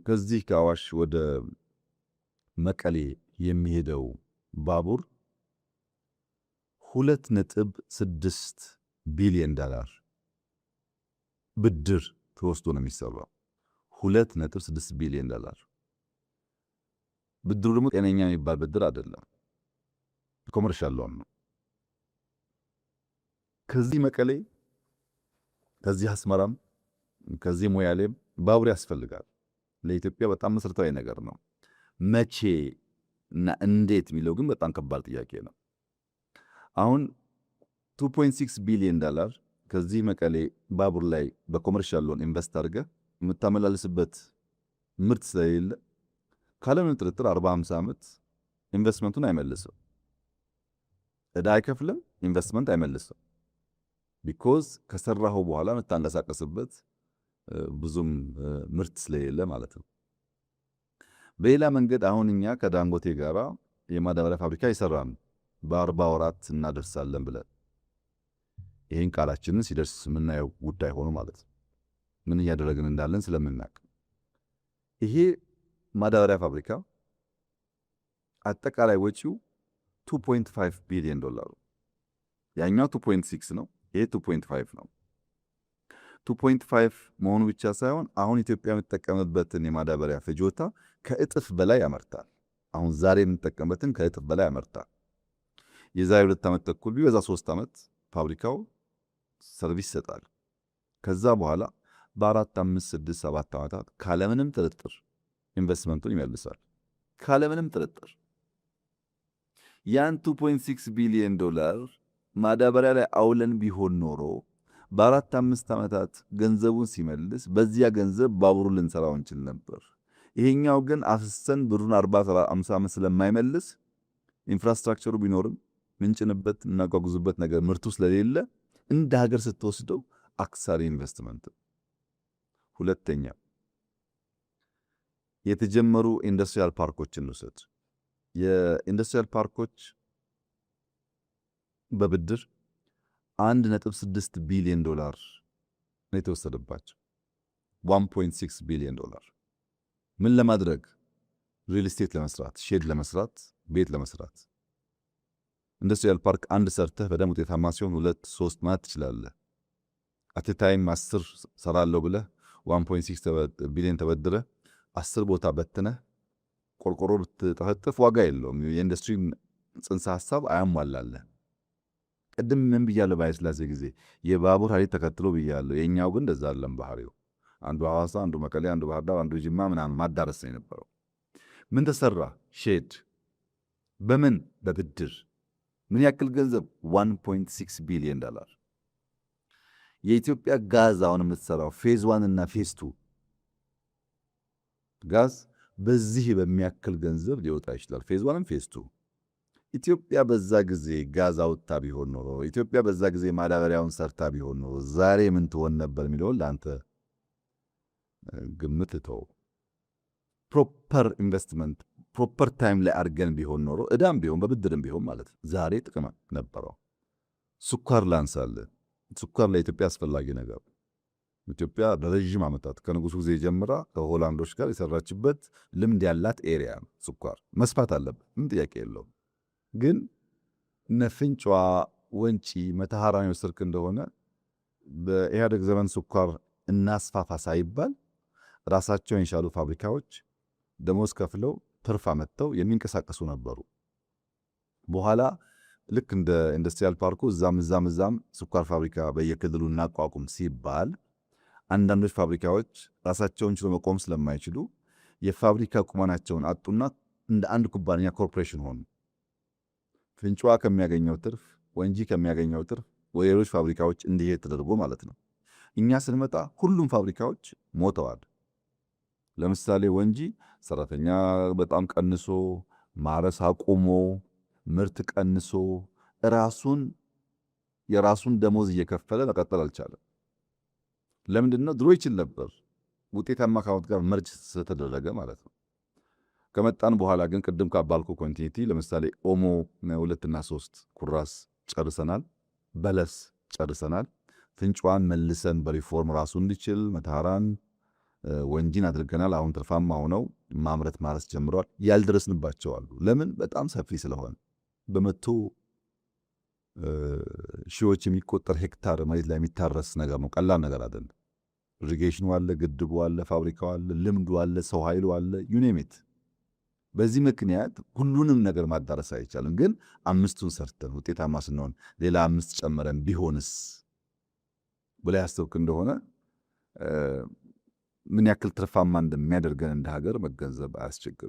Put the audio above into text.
ከዚህ ከአዋሽ ወደ መቀሌ የሚሄደው ባቡር $2.6 ቢሊዮን ብድር ተወስዶ ነው የሚሰራው። $2.6 ቢሊዮን ብድሩ ደግሞ ጤነኛ የሚባል ብድር አይደለም፣ ኮመርሻል ሎን ነው። ከዚህ መቀሌ፣ ከዚህ አስመራም፣ ከዚህ ሞያሌም ባቡር ያስፈልጋል። ለኢትዮጵያ በጣም መሰረታዊ ነገር ነው። መቼ እና እንዴት የሚለው ግን በጣም ከባድ ጥያቄ ነው። አሁን $2.6 ቢሊዮን ከዚህ መቀሌ ባቡር ላይ በኮመርሻል ሎን ኢንቨስት አድርገህ የምታመላልስበት ምርት ስለሌለ ካለምን ጥርጥር 40-50 ዓመት ኢንቨስትመንቱን አይመልስም። ዕዳ አይከፍልም፣ ኢንቨስትመንት አይመልስም። ቢኮዝ ከሰራኸው በኋላ የምታንቀሳቀስበት ብዙም ምርት ስለሌለ ማለት ነው። በሌላ መንገድ አሁን እኛ ከዳንጎቴ ጋራ የማዳበሪያ ፋብሪካ ይሰራን በ40 ወራት እናደርሳለን ብለን ይሄን ቃላችንን ሲደርስ የምናየው ጉዳይ ሆኖ ማለት ነው። ምን እያደረግን እንዳለን ስለምናውቅ ይሄ ማዳበሪያ ፋብሪካ አጠቃላይ ወጪው $2.5 ቢሊዮን፣ ያኛው 2.6 ነው፣ ይሄ 2.5 ነው። 2.5 መሆኑ ብቻ ሳይሆን አሁን ኢትዮጵያ የምትጠቀምበትን የማዳበሪያ ፍጆታ ከእጥፍ በላይ ያመርታል። አሁን ዛሬ የምንጠቀምበትን ከእጥፍ በላይ ያመርታል። የዛሬ 2 ዓመት ተኩል ቢበዛ 3 ዓመት ፋብሪካው ሰርቪስ ይሰጣል። ከዛ በኋላ በ4፣ 5፣ 6፣ 7 ዓመታት ካለምንም ጥርጥር ኢንቨስትመንቱን ይመልሳል። ካለምንም ጥርጥር ያን $2.6 ቢሊዮን ማዳበሪያ ላይ አውለን ቢሆን ኖሮ በ4፣ 5 ዓመታት ገንዘቡን ሲመልስ በዚያ ገንዘብ ባቡሩን ልንሰራው እንችል ነበር። ይሄኛው ግን አፍሰን ብሩን 40፣ 50 ዓመት ስለማይመልስ ኢንፍራስትራክቸሩ ቢኖርም ምንጭንበት እናጓጉዙበት ነገር ምርቱ ስለሌለ እንደ ሀገር ስትወስደው አክሳሪ ኢንቨስትመንት። ሁለተኛ የተጀመሩ ኢንዱስትሪያል ፓርኮችን እንውሰድ። የኢንዱስትሪያል ፓርኮች በብድር $1.6 ቢሊዮን ነው የተወሰደባቸው። $1.6 ቢሊዮን ምን ለማድረግ? ሪል ስቴት ለመስራት፣ ሼድ ለመስራት፣ ቤት ለመስራት። ኢንዱስትሪያል ፓርክ አንድ ሰርተህ በደም ውጤታማ ሲሆን 2፣ 3 ማለት ትችላለህ። አትታይም 10 ሰራለሁ ብለህ 1.6 ቢሊዮን ተበድረህ 10 ቦታ በትነህ ቆርቆሮ ብትጠፈጥፍ ዋጋ የለውም። የኢንዱስትሪ ጽንሰ ሐሳብ አያሟላለህ። ቅድም ምን ብያለሁ? ባይስላሴ ጊዜ የባቡር ሐዲድ ተከትሎ ብያለሁ። የኛው ግን እንደዛ አይደለም ባህሪው። አንዱ ሐዋሳ፣ አንዱ መቀሌ፣ አንዱ ባህር ዳር፣ አንዱ ጅማ ምናምን ማዳረስ ነው የነበረው። ምን ተሰራ? ሼድ። በምን? በብድር። ምን ያክል ገንዘብ? $1.6 ቢሊዮን። የኢትዮጵያ ጋዝ አሁን የምትሰራው ፌዝ 1 እና ፌዝ 2 ጋዝ በዚህ በሚያክል ገንዘብ ሊወጣ ይችላል። ፌዝ 1 ፌዝ 2 ኢትዮጵያ በዛ ጊዜ ጋዝ አውጥታ ቢሆን ኖሮ፣ ኢትዮጵያ በዛ ጊዜ ማዳበሪያውን ሰርታ ቢሆን ኖሮ ዛሬ ምን ትሆን ነበር የሚለውን ለአንተ ግምት ተው። ፕሮፐር ኢንቨስትመንት ፕሮፐር ታይም ላይ አድርገን ቢሆን ኖሮ እዳም ቢሆን በብድርም ቢሆን ማለት ነው ዛሬ ጥቅም ነበረው። ስኳር ላንሳለን። ስኳር ለኢትዮጵያ አስፈላጊ ነገር። ኢትዮጵያ ለረጅም ዓመታት ከንጉሱ ጊዜ ጀምራ ከሆላንዶች ጋር የሰራችበት ልምድ ያላት ኤሪያ ነው። ስኳር መስፋት አለበት፣ ምን ጥያቄ የለውም። ግን እነ ፍንጯ፣ ወንጪ፣ መተሃራን የወሰድክ እንደሆነ በኢህአደግ ዘመን ስኳር እናስፋፋ ሳይባል ራሳቸውን የቻሉ ፋብሪካዎች ደሞዝ ከፍለው ትርፍ አመጥተው የሚንቀሳቀሱ ነበሩ። በኋላ ልክ እንደ ኢንዱስትሪያል ፓርኩ እዛም ስኳር ፋብሪካ በየክልሉ እናቋቁም ሲባል አንዳንዶች ፋብሪካዎች ራሳቸውን ችሎ መቆም ስለማይችሉ የፋብሪካ ቁመናቸውን አጡና እንደ አንድ ኩባንያ ኮርፖሬሽን ሆኑ። ፍንጯ ከሚያገኘው ትርፍ፣ ወንጂ ከሚያገኘው ትርፍ ወደ ሌሎች ፋብሪካዎች እንዲሄድ ተደርጎ ማለት ነው። እኛ ስንመጣ ሁሉም ፋብሪካዎች ሞተዋል። ለምሳሌ ወንጂ ሰራተኛ በጣም ቀንሶ፣ ማረስ አቁሞ፣ ምርት ቀንሶ የራሱን ደሞዝ እየከፈለ መቀጠል አልቻለም። ለምንድነው? ድሮ ይችል ነበር፣ ውጤታማ ካውንት ጋር መርጅ ስለተደረገ ማለት ነው። ከመጣን በኋላ ግን ቅድም ካባልኩ ኮንቲኒቲ ለምሳሌ ኦሞ 2 እና 3 ኩራስ ጨርሰናል፣ በለስ ጨርሰናል። ፍንጯን መልሰን በሪፎርም ራሱ እንዲችል መተሃራን ወንጂን አድርገናል። አሁን ትርፋማ ሆነው ማምረት ማረስ ጀምረዋል። ያልደረስንባቸው አሉ። ለምን? በጣም ሰፊ ስለሆነ በመቶ ሺዎች የሚቆጠር ሄክታር መሬት ላይ የሚታረስ ነገር ነው። ቀላል ነገር አይደለም። ኢሪጌሽኑ አለ፣ ግድቡ አለ፣ ፋብሪካው አለ፣ ልምዱ አለ፣ ሰው ኃይሉ አለ፣ ዩኔሚት። በዚህ ምክንያት ሁሉንም ነገር ማዳረስ አይቻልም። ግን 5ቱን ሰርተን ውጤታማ ስንሆን ሌላ 5 ጨምረን ቢሆንስ ብለህ ያሰብክ እንደሆነ ምን ያክል ትርፋማ እንደሚያደርገን እንደ ሀገር መገንዘብ አያስቸግርም።